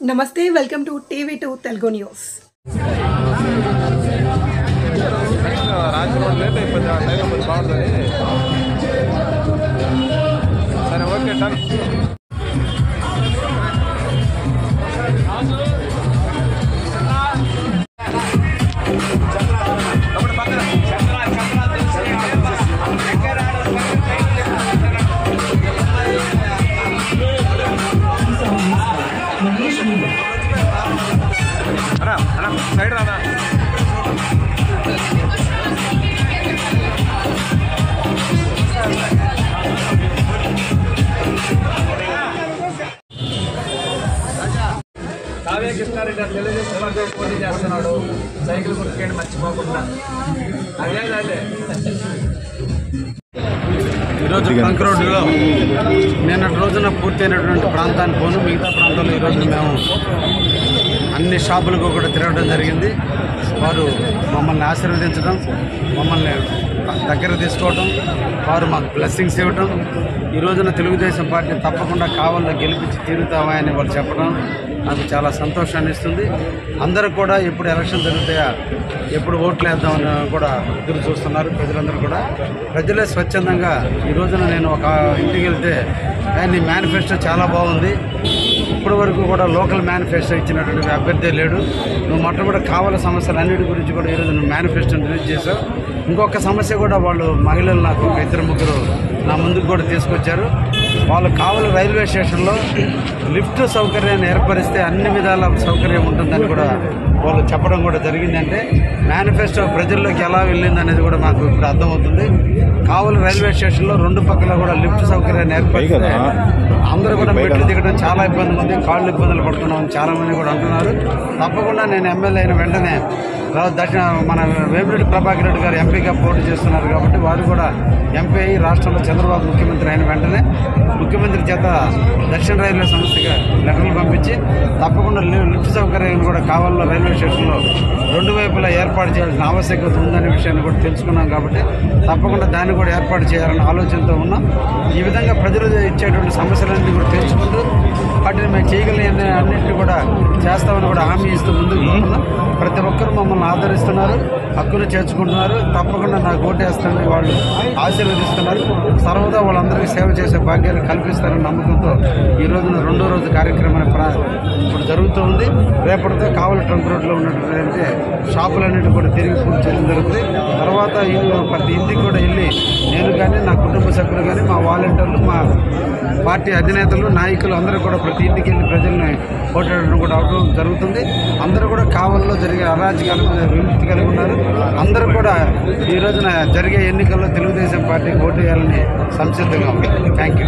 నమస్తే welcome to టీవీ2 Telugu news. సరే okay done. Side రాదా కావ్య కృష్ణారెడ్డి తెలుగుదేశం పార్టీ పోటీ చేస్తున్నాడు. సైకిల్ గుర్తుకేంటి మర్చిపోకుండా అదే ఈరోజు ట్రంక్ రోడ్డులో నిన్నటి రోజున పూర్తయినటువంటి ప్రాంతానికి పోను మిగతా ప్రాంతాల్లో ఈరోజు మేము అన్ని షాపులకు కూడా తిరగడం జరిగింది. వారు మమ్మల్ని ఆశీర్వదించడం, మమ్మల్ని దగ్గర తీసుకోవడం, వారు మాకు బ్లెస్సింగ్స్ ఇవ్వటం, ఈ రోజున తెలుగుదేశం పార్టీ తప్పకుండా కావాలని గెలిపించి తీరుతామా అని వాళ్ళు చెప్పడం నాకు చాలా సంతోషాన్ని ఇస్తుంది. అందరూ కూడా ఎప్పుడు ఎలక్షన్ జరుగుతాయా, ఎప్పుడు ఓట్లు వేద్దామని కూడా ఎదురు చూస్తున్నారు ప్రజలందరూ కూడా. ప్రజలే స్వచ్ఛందంగా ఈ రోజున నేను ఒక ఇంటికి వెళ్తే నీ మేనిఫెస్టో చాలా బాగుంది, ఇప్పటి వరకు కూడా లోకల్ మేనిఫెస్టో ఇచ్చినటువంటి అభ్యర్థి లేడు, నువ్వు మొట్టమొదటి కావాల సమస్యలన్నిటి గురించి కూడా ఈరోజు నువ్వు మేనిఫెస్టోని రిలీజ్ చేసావు. ఇంకొక సమస్య కూడా వాళ్ళు మహిళలు నాకు ఇద్దరు ముగ్గురు నా ముందుకు కూడా తీసుకొచ్చారు. వాళ్ళు కావలి రైల్వే స్టేషన్లో లిఫ్ట్ సౌకర్యాన్ని ఏర్పరిస్తే అన్ని విధాల సౌకర్యం ఉంటుందని కూడా వాళ్ళు చెప్పడం కూడా జరిగిందంటే మేనిఫెస్టో ప్రజల్లోకి ఎలా వెళ్ళింది అనేది కూడా మాకు ఇప్పుడు అర్థమవుతుంది. కావలి రైల్వే స్టేషన్లో రెండు పక్కల కూడా లిఫ్ట్ సౌకర్యాన్ని ఏర్పరిస్తే అందరూ కూడా మెట్లు దిగడం చాలా ఇబ్బంది ఉంది, కాళ్ళు ఇబ్బందులు పడుతున్నామని చాలామంది కూడా అంటున్నారు. తప్పకుండా నేను ఎమ్మెల్యే అయిన వెంటనే మన వేమిరెడ్డి ప్రభాకర్ రెడ్డి గారు ఎంపీగా పోటీ చేస్తున్నారు కాబట్టి వారు కూడా ఎంపీ అయ్యి రాష్ట్రంలో చంద్రబాబు ముఖ్యమంత్రి అయిన వెంటనే ముఖ్యమంత్రి చేత దక్షిణ రైల్వే సంస్థగా లెటర్లు పంపించి తప్పకుండా లిఫ్ట్ సౌకర్యాన్ని కూడా కావాలలో రైల్వే స్టేషన్లో రెండు వైపులా ఏర్పాటు చేయాల్సిన ఆవశ్యకత ఉందనే విషయాన్ని కూడా తెలుసుకున్నాం కాబట్టి తప్పకుండా దాన్ని కూడా ఏర్పాటు చేయాలనే ఆలోచనతో ఉన్నాం. ఈ విధంగా ప్రజలు ఇచ్చేటువంటి సమస్యలన్నీ కూడా తెలుసుకుంటూ వాటిని మేము చేయగలిగిన అన్నింటినీ కూడా చేస్తామని కూడా హామీ ఇస్తూ ముందుకు పోతున్నాం. ప్రతి ఒక్కరూ మమ్మల్ని ఆదరిస్తున్నారు, హక్కులు చేర్చుకుంటున్నారు, తప్పకుండా నాకు ఓటేస్తారని వాళ్ళు ఆశీర్వదిస్తున్నారు. సర్వదా వాళ్ళందరికీ సేవ చేసే భాగ్యాన్ని కల్పిస్తారని నమ్మకంతో ఈ రోజున రెండో రోజు కార్యక్రమాన్ని ఇప్పుడు జరుగుతూ ఉంది. రేపటితో కావలి ట్రంక్ రోడ్లో ఉన్నటువంటి షాపులన్నింటి కూడా తిరిగి పూర్తి చేయడం జరుగుతుంది. తర్వాత ప్రతి ఇంటికి కూడా వెళ్ళి నేను కానీ నా కుటుంబ సభ్యులు కానీ మా వాలంటీర్లు మా పార్టీ అధినేతలు నాయకులు అందరూ కూడా ప్రతి ఇంటికి వెళ్ళి ప్రజల్ని ఓటాడడం కూడా అవడం జరుగుతుంది. అందరూ కూడా కావలిలో జరిగే అరాజకాల మీద విముక్తి కలిగి ఉన్నారు. అందరూ కూడా ఈ రోజున జరిగే ఎన్నికల్లో తెలుగుదేశం పార్టీకి ఓటు వేయాలని సంసిద్ధంగా ఉంది. Thank you.